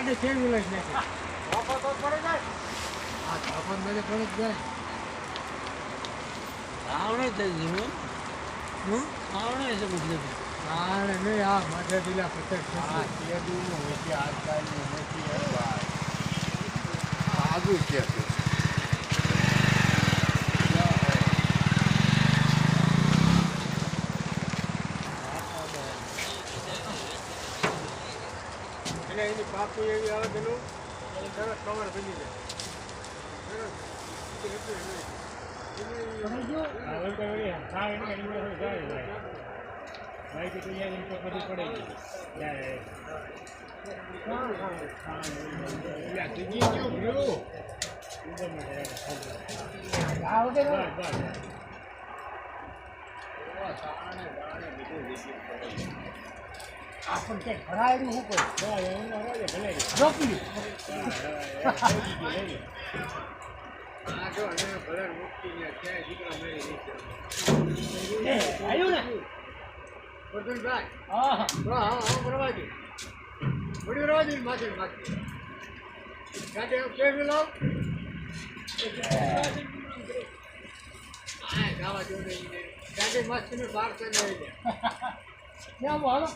ગાડી ફેરવી લઈશ નથી તો પડે જાય આ ધાપણ બધે પડી જ જાય આવડે થઈ ગયું આવડે છે બધું આને નહીં આ માથે દિલા પચાસ આ કેદુનું નથી આજકાલનું નથી હે ભાઈ આગું છે એટલે એની પાકું એવી આવે પેલું સરસ કવર બની જાય આપણ કે ભરાયેલું શું કરે રોકી આ જો અને ભલે મુક્તિ ને ક્યાંય દીકરા મેળી નહીં આવ્યું ને વર્ધનભાઈ હા હા બરાબર વડી રવાજી માથે માથે ગાડી ફેરવી લાવ હા ગાવા જો ગાડી મસ્ત ને બહાર કરી જાય ક્યાં બોલો